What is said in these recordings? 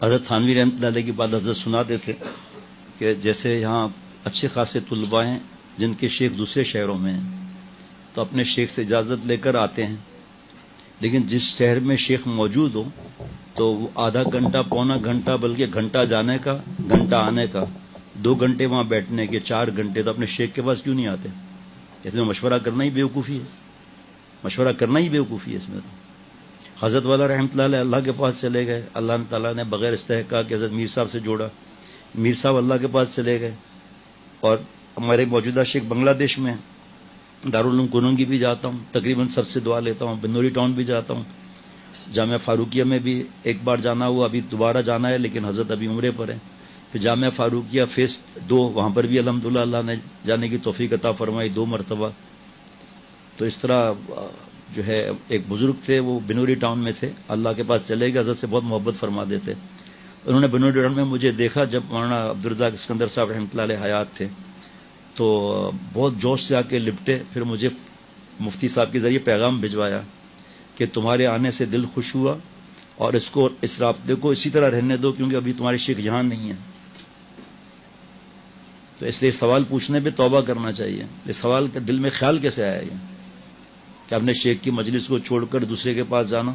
حضرت تھانوی رحمۃ اللہ علیہ کی بات حضرت سناتے تھے کہ جیسے یہاں اچھے خاصے طلباء ہیں جن کے شیخ دوسرے شہروں میں ہیں، تو اپنے شیخ سے اجازت لے کر آتے ہیں، لیکن جس شہر میں شیخ موجود ہو تو وہ آدھا گھنٹہ پونا گھنٹہ بلکہ گھنٹہ جانے کا گھنٹہ آنے کا 2 گھنٹے وہاں بیٹھنے کے 4 گھنٹے تو اپنے شیخ کے پاس کیوں نہیں آتے؟ اس میں مشورہ کرنا ہی بیوقوفی ہے، مشورہ کرنا ہی بیوقوفی ہے اس میں تو۔ حضرت والا رحمۃ اللہ علیہ اللہ کے پاس چلے گئے، اللہ تعالیٰ نے بغیر استحقاق کے حضرت میر صاحب سے جوڑا، میر صاحب اللہ کے پاس چلے گئے، اور ہمارے موجودہ شیخ بنگلہ دیش میں دارالعلوم کنونگی بھی جاتا ہوں، تقریباً سب سے دعا لیتا ہوں، بنوری ٹاؤن بھی جاتا ہوں، جامعہ فاروقیہ میں بھی ایک بار جانا ہوا، ابھی دوبارہ جانا ہے لیکن حضرت ابھی عمرے پر ہیں، پھر جامعہ فاروقیہ فیس 2 وہاں پر بھی الحمدللہ اللہ نے جانے کی توفیق عطا فرمائی 2 مرتبہ۔ تو اس طرح جو ہے ایک بزرگ تھے، وہ بنوری ٹاؤن میں تھے، اللہ کے پاس چلے گئے، حضرت سے بہت محبت فرما دیتے۔ انہوں نے بنوری ٹاؤن میں مجھے دیکھا جب مولانا عبدالرزاق اسکندر صاحب رحمۃ اللہ علیہ حیات تھے، تو بہت جوش سے آ کے لپٹے، پھر مجھے مفتی صاحب کے ذریعے پیغام بھجوایا کہ تمہارے آنے سے دل خوش ہوا، اور اس رابطے کو اسی طرح رہنے دو کیونکہ ابھی تمہارے شیخ یہاں نہیں ہیں۔ تو اس لیے سوال پوچھنے پہ توبہ کرنا چاہیے۔ یہ سوال کا دل میں خیال کیسے آیا یہ کہ اپنے شیخ کی مجلس کو چھوڑ کر دوسرے کے پاس جانا؟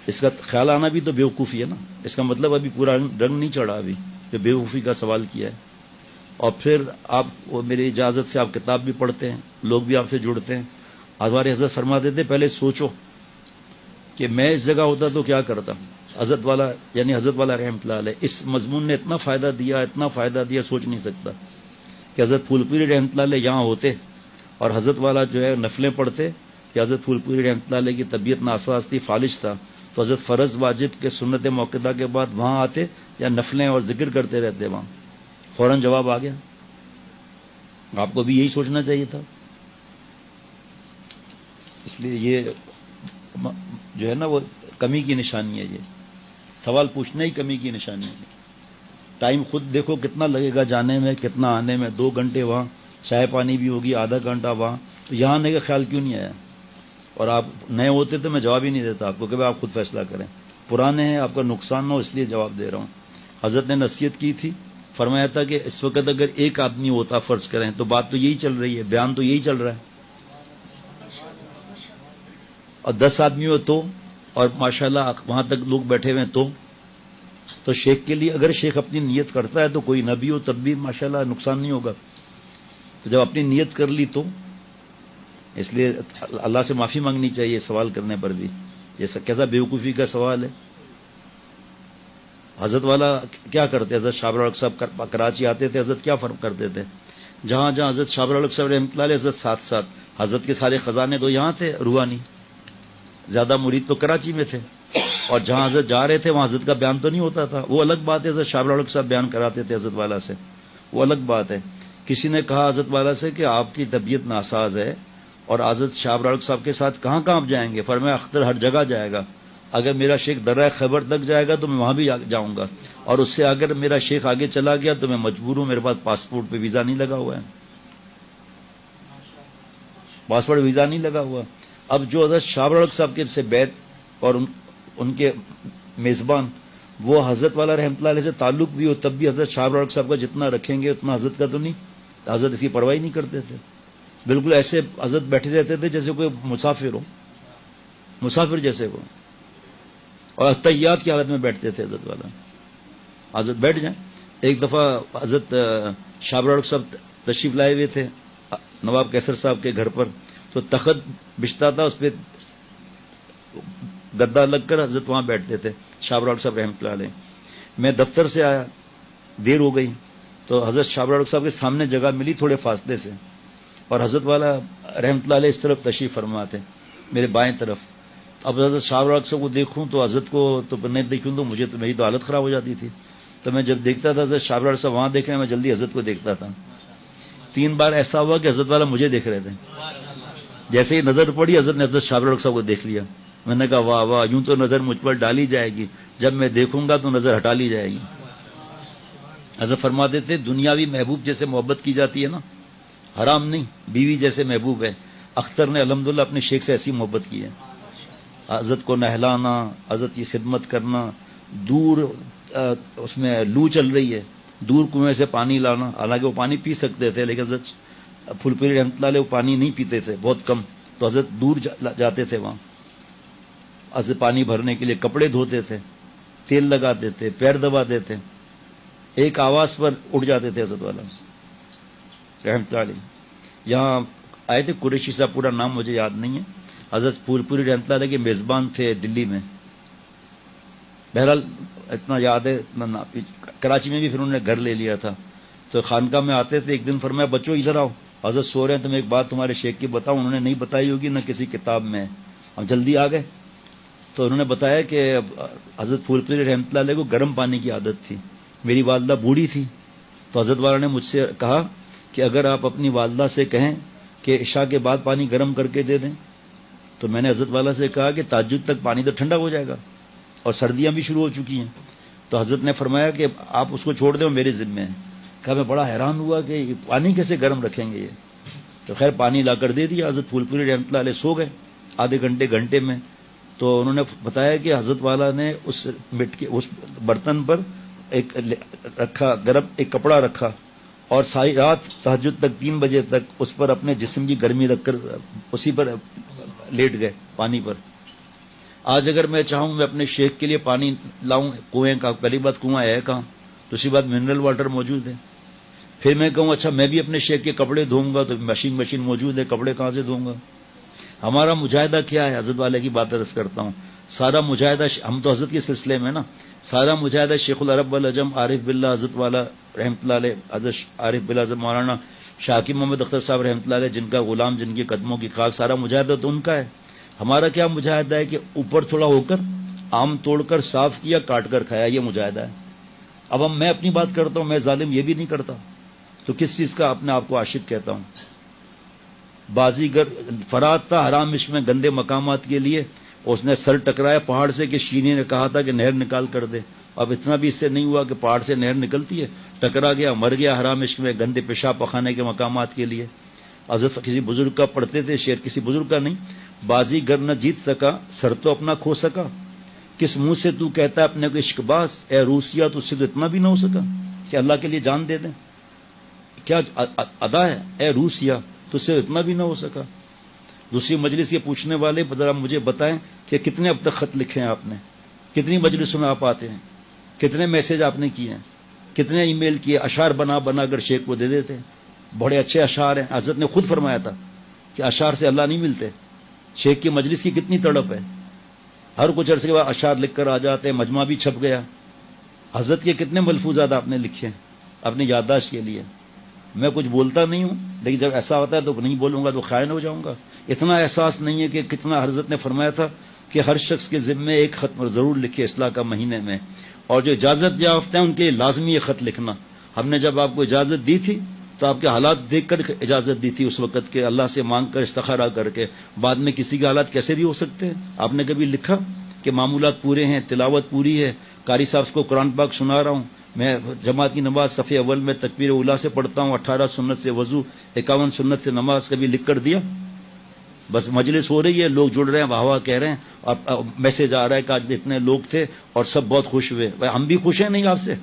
اس کا خیال آنا بھی تو بیوقوفی ہے نا، اس کا مطلب ابھی پورا رنگ نہیں چڑھا، ابھی جو بیوقوفی کا سوال کیا ہے۔ اور پھر آپ میری اجازت سے آپ کتاب بھی پڑھتے ہیں، لوگ بھی آپ سے جڑتے ہیں۔ ہمارے حضرت فرماتے تھے پہلے سوچو کہ میں اس جگہ ہوتا تو کیا کرتا۔ حضرت والا یعنی حضرت والا رحمۃ اللہ علیہ اس مضمون نے اتنا فائدہ دیا سوچ نہیں سکتا کہ حضرت پھول پوری رحمۃ اللہ علیہ یہاں ہوتے اور حضرت والا جو ہے نفلیں پڑھتے، کہ حضرت پھول پوری رحمۃ اللہ علیہ کی طبیعت ناساز تھی، فالج تھا، تو حضرت فرض واجب کے سنت موقدہ کے بعد وہاں آتے یا نفلیں اور ذکر کرتے رہتے وہاں؟ فوراً جواب آ گیا۔ آپ کو بھی یہی سوچنا چاہیے تھا۔ اس لیے یہ جو ہے نا وہ کمی کی نشانی ہے، یہ سوال پوچھنا ہی کمی کی نشانی ہے۔ ٹائم خود دیکھو کتنا لگے گا جانے میں، کتنا آنے میں، 2 گھنٹے وہاں، چائے پانی بھی ہوگی، آدھا گھنٹہ وہاں، تو یہاں آنے کا خیال کیوں نہیں آیا؟ اور آپ نئے ہوتے تو میں جواب ہی نہیں دیتا آپ کو کہ آپ خود فیصلہ کریں، پرانے ہیں آپ کا نقصان نہ ہو اس لیے جواب دے رہا ہوں۔ حضرت نے نصیحت کی تھی، فرمایا تھا کہ اس وقت اگر ایک آدمی ہوتا فرض کریں تو بات تو یہی چل رہی ہے، بیان تو یہی چل رہا ہے، اور 10 آدمی ہو تو، اور ماشاءاللہ وہاں تک لوگ بیٹھے ہوئے تو شیخ کے لیے اگر شیخ اپنی نیت کرتا ہے تو کوئی نبی ہو تب بھی ماشاءاللہ نقصان نہیں ہوگا۔ تو جب اپنی نیت کر لی تو اس لیے اللہ سے معافی مانگنی چاہیے سوال کرنے پر بھی، یہ کیسا بیوقوفی کا سوال ہے۔ حضرت والا کیا کرتے، حضرت شابر الحق صاحب کراچی آتے تھے، حضرت کیا فرق کرتے تھے؟ جہاں جہاں حضرت شابر الحق صاحب رحمۃ اللہ علیہ حضرت ساتھ حضرت کے سارے خزانے تو یہاں تھے روحانی، زیادہ مرید تو کراچی میں تھے، اور جہاں حضرت جا رہے تھے وہاں حضرت کا بیان تو نہیں ہوتا تھا، وہ الگ بات ہے۔ حضرت شابر الحق صاحب بیان کراتے تھے حضرت والا سے، وہ الگ بات ہے۔ کسی نے کہا حضرت والا سے کہ آپ کی طبیعت ناساز ہے اور حضرت شابر الحق صاحب کے ساتھ کہاں کہاں جائیں گے؟ فرمایا اختر ہر جگہ جائے گا، اگر میرا شیخ درہ خیبر تک جائے گا تو میں وہاں بھی جاؤں گا، اور اس سے اگر میرا شیخ آگے چلا گیا تو میں مجبور ہوں، میرے پاس پاسپورٹ پہ ویزا نہیں لگا ہوا ہے، پاسپورٹ ویزا نہیں لگا ہوا۔ اب جو حضرت شابر الحق صاحب کے سے بیعت اور ان کے میزبان وہ حضرت والا رحمۃ اللہ علیہ سے تعلق بھی ہو تب بھی حضرت شابر الحق صاحب کا جتنا رکھیں گے اتنا حضرت کا تو نہیں، حضرت اس کی پرواہ نہیں کرتے تھے، بالکل ایسے حضرت بیٹھے رہتے تھے جیسے کوئی مسافر ہو، مسافر جیسے وہ، اور تحیات کی حالت میں بیٹھتے تھے حضرت والا۔ حضرت بیٹھ جائیں۔ ایک دفعہ حضرت شابر الحق صاحب تشریف لائے ہوئے تھے نواب کیسر صاحب کے گھر پر، تو تخت بچھتا تھا، اس پہ گدا لگ کر حضرت وہاں بیٹھتے تھے شابر الحق صاحب رحمۃ اللہ علیہ۔ میں دفتر سے آیا، دیر ہو گئی، تو حضرت شابر الحق صاحب کے سامنے جگہ ملی تھوڑے فاصلے سے، اور حضرت والا رحمۃ اللہ علیہ اس طرف تشریف فرما تھے میرے بائیں طرف۔ اب حضرت شابر الحق صاحب کو دیکھوں تو حضرت کو تو نہیں دیکھوں تو مجھے تو میری تو حالت خراب ہو جاتی تھی، تو میں جب دیکھتا تھا حضرت شابر الحق صاحب وہاں دیکھ رہے ہیں میں جلدی حضرت کو دیکھتا تھا۔ 3 بار ایسا ہوا کہ حضرت والا مجھے دیکھ رہے تھے، جیسے ہی نظر پڑی حضرت نے حضرت شابر الحق صاحب کو دیکھ لیا۔ میں نے کہا واہ واہ، یوں تو نظر مجھ پر ڈالی جائے گی، جب میں دیکھوں گا تو نظر ہٹا لی جائے گی۔ حضرت فرماتے تھے دنیاوی محبوب جیسے محبت کی جاتی ہے نا، حرام نہیں، بیوی جیسے محبوب ہے۔ اختر نے الحمدللہ اپنے شیخ سے ایسی محبت کی ہے، حضرت کو نہلانا، حضرت کی خدمت کرنا، دور اس میں لو چل رہی ہے، دور کنویں سے پانی لانا، حالانکہ وہ پانی پی سکتے تھے لیکن حضرت پھول پوری رحمۃ اللہ علیہ وہ پانی نہیں پیتے تھے، بہت کم، تو حضرت دور جاتے تھے وہاں حضرت پانی بھرنے کے لیے، کپڑے دھوتے تھے، تیل لگاتے تھے، پیر دباتے تھے، ایک آواز پر اٹھ جاتے تھے حضرت والا رحمۃ اللہ علیہ۔ یہاں آئے تھے قریشی صاحب، پورا نام مجھے یاد نہیں ہے، حضرت پھول پوری رحمۃ اللہ علیہ کے میزبان تھے دلی میں، بہرحال اتنا یاد ہے، کراچی میں بھی پھر انہوں نے گھر لے لیا تھا، تو خانقاہ میں آتے تھے، ایک دن فرمایا بچوں ادھر آؤ، حضرت سو رہے ہیں، تمہیں ایک بات تمہارے شیخ کی بتاؤں، انہوں نے نہیں بتائی ہوگی نہ کسی کتاب میں، ہم جلدی آ گئے، تو انہوں نے بتایا کہ حضرت پھول پوری رحمۃ اللہ علیہ کو گرم پانی کی عادت تھی، میری والدہ بوڑھی تھی، تو حضرت والا نے مجھ سے کہا کہ اگر آپ اپنی والدہ سے کہیں کہ عشاء کے بعد پانی گرم کر کے دے دیں، تو میں نے حضرت والا سے کہا کہ تہجد تک پانی تو ٹھنڈا ہو جائے گا اور سردیاں بھی شروع ہو چکی ہیں، تو حضرت نے فرمایا کہ آپ اس کو چھوڑ دیں، وہ میرے ذمہ ہے۔ کہا میں بڑا حیران ہوا کہ یہ پانی کیسے گرم رکھیں گے یہ، تو خیر پانی لا کر دے دیا، حضرت پھول پوری رحمۃ اللہ علیہ سو گئے آدھے گھنٹے میں، تو انہوں نے بتایا کہ حضرت والا نے اس برتن پر ایک رکھا گرم ایک کپڑا رکھا اور ساری رات تہجد تک 3 بجے تک اس پر اپنے جسم کی گرمی رکھ کر اسی پر لیٹ گئے پانی پر۔ آج اگر میں چاہوں میں اپنے شیخ کے لیے پانی لاؤں کنویں کا، پہلی بات کنواں ہے کہاں، دوسری بات منرل واٹر موجود ہے، پھر میں کہوں اچھا میں بھی اپنے شیخ کے کپڑے دھوؤں گا تو مشین موجود ہے، کپڑے کہاں سے دھوؤں گا؟ ہمارا مجاہدہ کیا ہے؟ حضرت والے کی بات عرض کرتا ہوں، سارا مجاہدہ ہم تو حضرت کے سلسلے میں نا، سارا مجاہدہ شیخ العرب والعجم عارف باللہ حضرت والا رحمۃ اللہ علیہ، حضرت عارف باللہ حضرت مولانا شاکر محمد اختر صاحب رحمۃ اللہ علیہ، جن کا غلام، جن کے قدموں کی خاک، سارا مجاہدہ تو ان کا ہے۔ ہمارا کیا مجاہدہ ہے کہ اوپر تھوڑا ہو کر آم توڑ کر صاف کیا، کاٹ کر کھایا، یہ مجاہدہ ہے۔ اب میں اپنی بات کرتا ہوں، میں ظالم یہ بھی نہیں کرتا، تو کس چیز کا اپنے آپ کو عاشق کہتا ہوں؟ بازیگر فرات تھا حرام عشق میں گندے مقامات کے لیے، اس نے سر ٹکرایا پہاڑ سے کہ شیریں نے کہا تھا کہ نہر نکال کر دے، اب اتنا بھی اس سے نہیں ہوا کہ پہاڑ سے نہر نکلتی ہے، ٹکرا گیا، مر گیا حرام عشق میں گندے پیشاب پخانے کے مقامات کے لیے۔ حضرت کسی بزرگ کا پڑھتے تھے شعر، کسی بزرگ کا نہیں، بازیگر نہ جیت سکا سر تو اپنا کھو سکا، کس منہ سے تو کہتا ہے اپنے کو عشق باز، اے روسیا تو صرف اتنا بھی نہ ہو سکا کہ اللہ کے لیے جان دے دیں؟ کیا ادا ہے؟ اے روسیا تو صرف اتنا بھی نہ ہو سکا۔ دوسری مجلس یہ پوچھنے والے ذرا مجھے بتائیں کہ کتنے اب تک خط لکھے ہیں آپ نے، کتنی مجلسوں میں آپ آتے ہیں، کتنے میسج آپ نے کیے ہیں، کتنے ای میل کیے، اشعار بنا کر شیخ کو دے دیتے ہیں، بڑے اچھے اشعار ہیں، حضرت نے خود فرمایا تھا کہ اشعار سے اللہ نہیں ملتے۔ شیخ کی مجلس کی کتنی تڑپ ہے، ہر کچھ عرصے کے بعد اشعار لکھ کر آ جاتے ہیں، مجمع بھی چھپ گیا۔ حضرت کے کتنے ملفوظات آپ نے لکھے ہیں اپنی یادداشت کے لیے؟ میں کچھ بولتا نہیں ہوں، لیکن جب ایسا ہوتا ہے تو نہیں بولوں گا تو خائن ہو جاؤں گا۔ اتنا احساس نہیں ہے کہ کتنا حضرت نے فرمایا تھا کہ ہر شخص کے ذمے ایک خط ضرور لکھے اصلاح کا مہینے میں، اور جو اجازت یافتہ ہیں ان کے لازمی یہ خط لکھنا۔ ہم نے جب آپ کو اجازت دی تھی تو آپ کے حالات دیکھ کر اجازت دی تھی اس وقت کے، اللہ سے مانگ کر استخارہ کر کے، بعد میں کسی کے حالات کیسے بھی ہو سکتے ہیں۔ آپ نے کبھی لکھا کہ معمولات پورے ہیں، تلاوت پوری ہے، قاری صاحب کو قرآن پاک سنا رہا ہوں، میں جماعت کی نماز صف اول میں تکبیر اولیٰ سے پڑھتا ہوں، 18 سنت سے وضو، 51 سنت سے نماز، کبھی لکھ کر دیا؟ بس مجلس ہو رہی ہے، لوگ جڑ رہے ہیں، واہ واہ کہہ رہے ہیں، اور میسج آ رہا ہے کہ آج اتنے لوگ تھے اور سب بہت خوش ہوئے۔ ہم بھی خوش ہیں نہیں آپ سے؟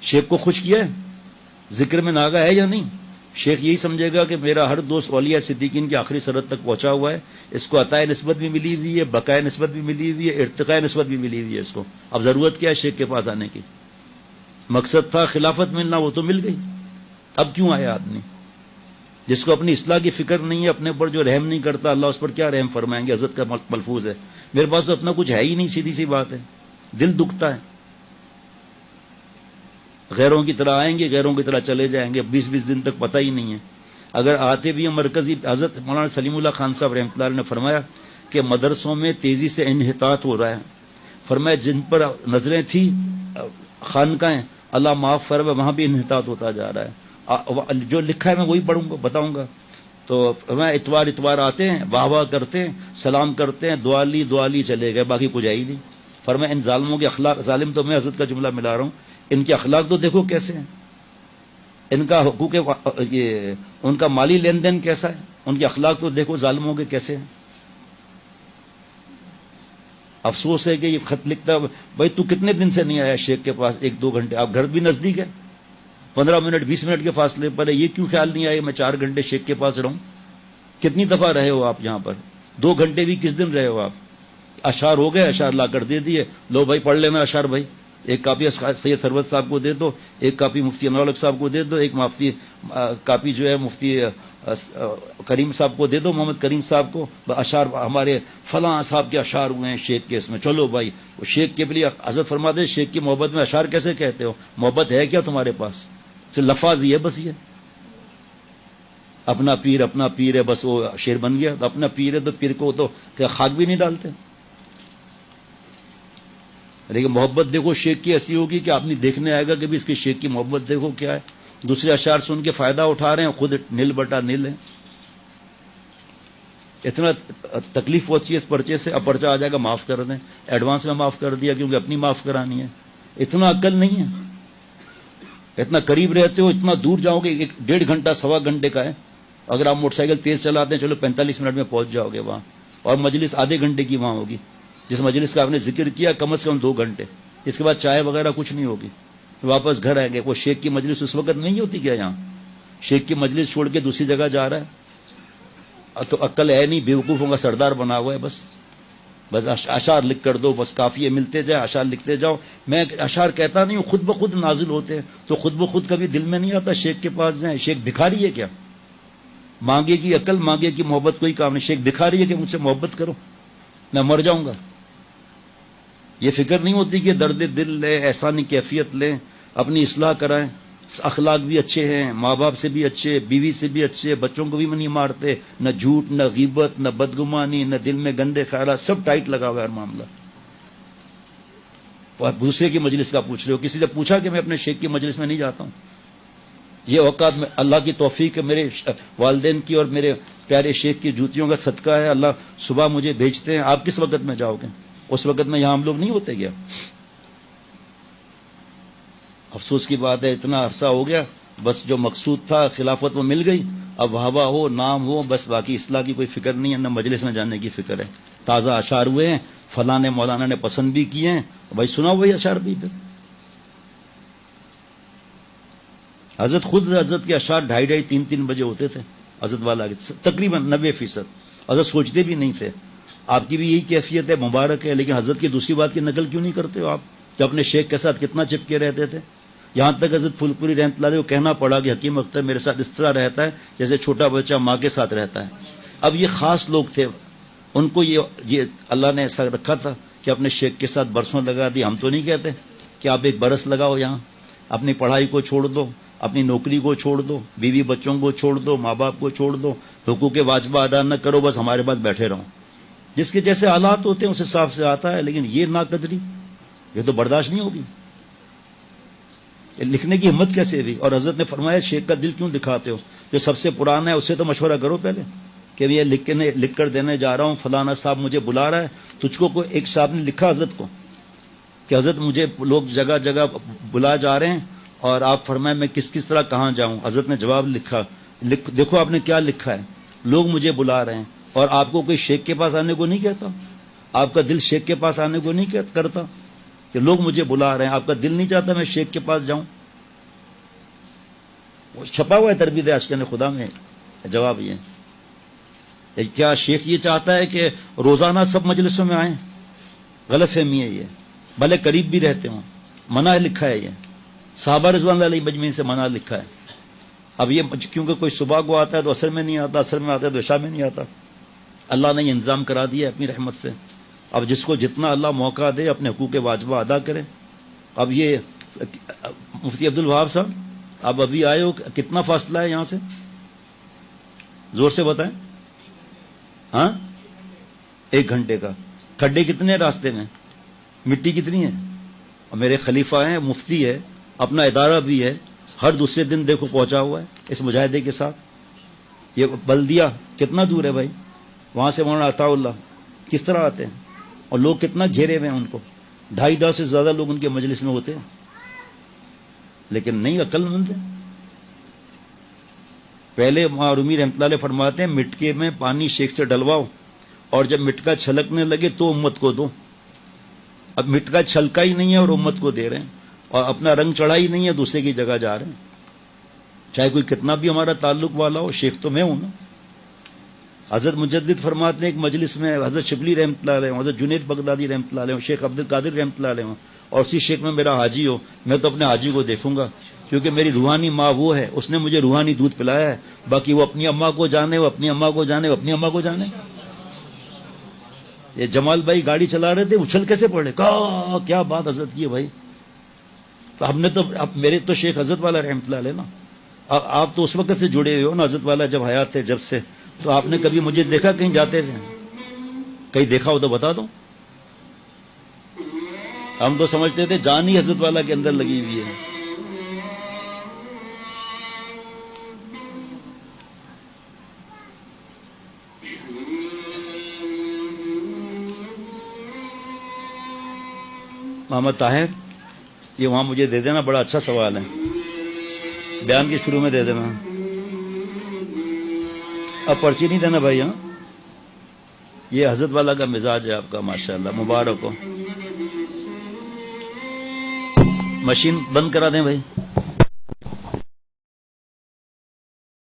شیخ کو خوش کیا ہے؟ ذکر میں ناگا ہے یا نہیں؟ شیخ یہی سمجھے گا کہ میرا ہر دوست اولیاء صدیقین کی آخری سرحد تک پہنچا ہوا ہے، اس کو عطائے نسبت بھی ملی ہوئی ہے، بقائے نسبت بھی ملی ہوئی ہے، ارتقاء نسبت بھی ملی ہوئی ہے اس کو۔ اب ضرورت کیا ہے شیخ کے پاس آنے کی؟ مقصد تھا خلافت ملنا، وہ تو مل گئی، اب کیوں آیا آدمی؟ جس کو اپنی اصلاح کی فکر نہیں ہے، اپنے پر جو رحم نہیں کرتا، اللہ اس پر کیا رحم فرمائیں گے؟ حضرت کا ملفوظ ہے، میرے پاس تو اپنا کچھ ہے ہی نہیں، سیدھی سی بات ہے، دل دکھتا ہے۔ غیروں کی طرح آئیں گے، غیروں کی طرح چلے جائیں گے، 20 دن تک پتہ ہی نہیں ہے۔ اگر آتے بھی ہیں مرکزی، حضرت مولانا سلیم اللہ خان صاحب رحمۃ اللہ علیہ نے فرمایا کہ مدرسوں میں تیزی سے انحطاط ہو رہا ہے، فرمایا جن پر نظریں تھیں خانقاہیں، اللہ معاف فرمائے، وہاں بھی انحطاط ہوتا جا رہا ہے۔ جو لکھا ہے میں وہی پڑھوں گا، بتاؤں گا۔ تو میں اتوار آتے ہیں، واہ واہ کرتے ہیں، سلام کرتے ہیں، دعا لی چلے گئے، باقی کچھ ہے ہی نہیں۔ فرمایا ان ظالموں کے اخلاق، ظالم تو میں حضرت کا جملہ ملا رہا ہوں، ان کے اخلاق تو دیکھو کیسے ہیں، ان کا حقوق، ان کا مالی لین دین کیسا ہے، ان کے اخلاق تو دیکھو ظالموں کے کیسے ہیں۔ افسوس ہے کہ یہ خط لکھتا بھائی تو کتنے دن سے نہیں آیا شیخ کے پاس 1-2 گھنٹے, آپ گھر بھی نزدیک ہے, 15 منٹ 20 منٹ کے فاصلے پر ہے, یہ کیوں خیال نہیں آیا میں 4 گھنٹے شیخ کے پاس رہوں؟ کتنی دفعہ رہے ہو آپ یہاں پر؟ 2 گھنٹے بھی کس دن رہے ہو آپ؟ اشعار ہو گئے, اشعار لا کر دے دیے, لو بھائی پڑھ لینا اشعار بھائی, ایک کاپی سید ثروت صاحب کو دے دو, ایک کاپی مفتی انور الحق صاحب کو دے دو, ایک کاپی جو ہے مفتی کریم صاحب کو دے دو, محمد کریم صاحب کو, اشعار ہمارے فلاں صاحب کے اشعار ہوئے ہیں شیخ کے اس میں, چلو بھائی. وہ شیخ کے لیے حضرت فرما دے شیخ کی محبت میں اشعار کیسے کہتے ہو؟ محبت ہے کیا تمہارے پاس؟ صرف لفظ ہی ہے بس. یہ اپنا پیر ہے بس, وہ شعر بن گیا. تو اپنا پیر ہے تو پیر کو تو کیا خاک بھی نہیں ڈالتے؟ لیکن محبت دیکھو شیخ کی ایسی ہوگی کہ آدمی دیکھنے آئے گا کہ بھی اس کی شیخ کی محبت دیکھو کیا ہے. دوسرے اشعار سن کے فائدہ اٹھا رہے ہیں, خود نل بٹا نل ہے. اتنا تکلیف ہوتی ہے اس پرچے سے. اب پرچہ آ جائے گا معاف کر دیں, ایڈوانس میں معاف کر دیا کیونکہ اپنی معاف کرانی ہے. اتنا عقل نہیں ہے. اتنا قریب رہتے ہو, اتنا دور جاؤ گے, 1.5 گھنٹہ 1.25 گھنٹے کا ہے. اگر آپ موٹر سائیکل تیز چلاتے ہیں چلو 45 منٹ میں پہنچ جاؤ گے وہاں, اور مجلس آدھے گھنٹے کی وہاں ہوگی. جس مجلس کا آپ نے ذکر کیا کم از کم 2 گھنٹے, اس کے بعد چائے وغیرہ کچھ نہیں ہوگی, واپس گھر آئیں گے. وہ شیخ کی مجلس اس وقت نہیں ہوتی کیا یہاں؟ شیخ کی مجلس چھوڑ کے دوسری جگہ جا رہا ہے تو عقل ہے نہیں, بیوقوفوں کا سردار بنا ہوا ہے. بس اشعار لکھ کر دو, بس کافی ہے, ملتے جائے اشعار لکھتے جاؤ. میں اشعار کہتا نہیں ہوں, خود بخود نازل ہوتے ہیں, تو خود بخود کبھی دل میں نہیں آتا شیخ کے پاس جائیں. شیخ بھکاری ہے کیا؟ مانگے کی عقل, مانگے کی محبت کوئی کام نہیں. شیخ بھکاری ہے کہ مجھ سے محبت کرو, میں مر جاؤں گا. یہ فکر نہیں ہوتی کہ درد دل لیں, احسانی کیفیت لیں, اپنی اصلاح کرائیں. اخلاق بھی اچھے ہیں, ماں باپ سے بھی اچھے, بیوی سے بھی اچھے, بچوں کو بھی نہیں مارتے, نہ جھوٹ نہ غیبت نہ بدگمانی نہ دل میں گندے خیالات, سب ٹائٹ لگا ہوا ہے معاملہ. اور دوسرے کی مجلس کا پوچھ رہے ہو. کسی سے پوچھا کہ میں اپنے شیخ کی مجلس میں نہیں جاتا ہوں؟ یہ اوقات میں اللہ کی توفیق ہے, میرے والدین کی اور میرے پیارے شیخ کی جوتیوں کا صدقہ ہے. اللہ صبح مجھے بھیجتے ہیں, آپ کس وقت میں جاؤ گے؟ اس وقت میں یہاں ہم لوگ نہیں ہوتے گیا. افسوس کی بات ہے, اتنا عرصہ ہو گیا, بس جو مقصود تھا خلافت میں مل گئی, اب ہوا ہو نام ہو, بس باقی اصلاح کی کوئی فکر نہیں ہے, نہ مجلس میں جانے کی فکر ہے. تازہ اشعار ہوئے ہیں, فلاں نے مولانا نے پسند بھی کیے ہیں, بھائی سنا وہی اشعار بھی. پھر حضرت خود حضرت کے اشعار 2:30 3 بجے ہوتے تھے حضرت والا کے, تقریباً 90%. حضرت سوچتے بھی نہیں تھے. آپ کی بھی یہی کیفیت ہے, مبارک ہے, لیکن حضرت کی دوسری بات کی نقل کیوں نہیں کرتے ہو آپ, کہ اپنے شیخ کے ساتھ کتنا چپکے رہتے تھے. یہاں تک حضرت پھول پوری رحمۃ اللہ علیہ کو کہنا پڑا کہ حکیم اختر میرے ساتھ اس طرح رہتا ہے جیسے چھوٹا بچہ ماں کے ساتھ رہتا ہے. اب یہ خاص لوگ تھے, ان کو یہ اللہ نے ایسا رکھا تھا کہ اپنے شیخ کے ساتھ برسوں لگا دی. ہم تو نہیں کہتے کہ آپ 1 برس لگاؤ یہاں, اپنی پڑھائی کو چھوڑ دو, اپنی نوکری کو چھوڑ دو, بیوی بچوں کو چھوڑ دو, ماں باپ کو چھوڑ دو, حقوق واجبہ ادا نہ کرو, بس ہمارے پاس بیٹھے رہو. جس کے جیسے حالات ہوتے ہیں اس حساب سے آتا ہے, لیکن یہ ناقدری یہ تو برداشت نہیں ہوگی. لکھنے کی ہمت کیسے ہوئی؟ اور حضرت نے فرمایا شیخ کا دل کیوں دکھاتے ہو؟ جو سب سے پرانا ہے اس سے تو مشورہ کرو پہلے کہ یہ لکھ کر دینے جا رہا ہوں, فلانا صاحب مجھے بلا رہا ہے. تجھ کو کوئی ایک صاحب نے لکھا حضرت کو کہ حضرت مجھے لوگ جگہ جگہ بلا جا رہے ہیں اور آپ فرمائیں میں کس طرح کہاں جاؤں. حضرت نے جواب لکھا, دیکھو آپ نے کیا لکھا ہے, لوگ مجھے بلا رہے ہیں اور آپ کو کوئی شیخ کے پاس آنے کو نہیں کہتا, آپ کا دل شیخ کے پاس آنے کو نہیں کرتا کہ لوگ مجھے بلا رہے ہیں, آپ کا دل نہیں چاہتا میں شیخ کے پاس جاؤں. وہ چھپا ہوا ہے تربیت عاشقان خدا میں. جواب یہ کیا شیخ یہ چاہتا ہے کہ روزانہ سب مجلسوں میں آئیں؟ غلط فہمی ہے یہ, بھلے قریب بھی رہتے ہوں. منع لکھا ہے یہ, صحابہ رضوان اللہ علیہ مجمعین سے منع لکھا ہے. اب یہ کیونکہ کوئی صبح کو آتا ہے تو عصر میں نہیں آتا, عصر میں آتا ہے تو عشاء میں نہیں آتا. اللہ نے یہ انتظام کرا دیا اپنی رحمت سے. اب جس کو جتنا اللہ موقع دے اپنے حقوق واجبہ ادا کرے. اب یہ مفتی عبد الوہاب صاحب اب ابھی آئے ہو, کتنا فاصلہ ہے یہاں سے؟ زور سے بتائیں. ہاں 1 گھنٹے کا. کھڈے کتنے ہیں راستے میں, مٹی کتنی ہے؟ اور میرے خلیفہ ہیں, مفتی ہے, اپنا ادارہ بھی ہے, ہر دوسرے دن دیکھو پہنچا ہوا ہے اس مجاہدے کے ساتھ. یہ بلدیہ کتنا دور ہے بھائی, وہاں سے مولانا عطا اللہ کس طرح آتے ہیں, اور لوگ کتنا گھیرے ہوئے ہیں ان کو, 250 سے زیادہ لوگ ان کے مجلس میں ہوتے ہیں, لیکن نہیں عقل مند ہے. پہلے رومی رحمۃ اللہ علیہ فرماتے ہیں مٹکے میں پانی شیخ سے ڈلواؤ اور جب مٹکا چھلکنے لگے تو امت کو دو. اب مٹ کا چھلکا ہی نہیں ہے اور امت کو دے رہے ہیں، اور اپنا رنگ چڑھا ہی نہیں ہے، دوسرے کی جگہ جا رہے ہیں، چاہے کوئی کتنا بھی ہمارا تعلق والا ہو، شیخ تو میں ہوں نا۔ حضرت مجدد فرماتے ہیں ایک مجلس میں حضرت شبلی رحمۃ اللہ علیہ، حضرت جنید بغدادی رحمۃ اللہ علیہ، شیخ عبد القادر رحمۃ اللہ علیہ، اور اسی شیخ میں میرا حاجی ہو، میں تو اپنے حاجی کو دیکھوں گا، کیونکہ میری روحانی ماں وہ ہے، اس نے مجھے روحانی دودھ پلایا ہے، باقی وہ اپنی اماں کو جانے، وہ اپنی اماں کو جانے، وہ اپنی اماں کو جانے۔ یہ جمال بھائی گاڑی چلا رہے تھے، اچھل کیسے پڑے، کہا کیا بات حضرت کی ہے بھائی، تو ہم نے تو میرے تو شیخ حضرت والا رحمۃ اللہ علیہ نا، آپ تو اس وقت سے جڑے ہوئے ہو نا حضرت والا، جب حیات تھے جب سے، تو آپ نے کبھی مجھے دیکھا کہیں جاتے تھے؟ کہیں دیکھا ہو تو بتا دو۔ ہم تو سمجھتے تھے جان ہی حضرت والا کے اندر لگی ہوئی ہے۔ محمد طاہر، یہ وہاں مجھے دے دینا، بڑا اچھا سوال ہے، بیان کے شروع میں دے دینا۔ اب پرچی نہیں دینا بھائی، ہاں یہ حضرت والا کا مزاج ہے آپ کا، ماشاءاللہ، مبارک ہو۔ مشین بند کرا دیں بھائی۔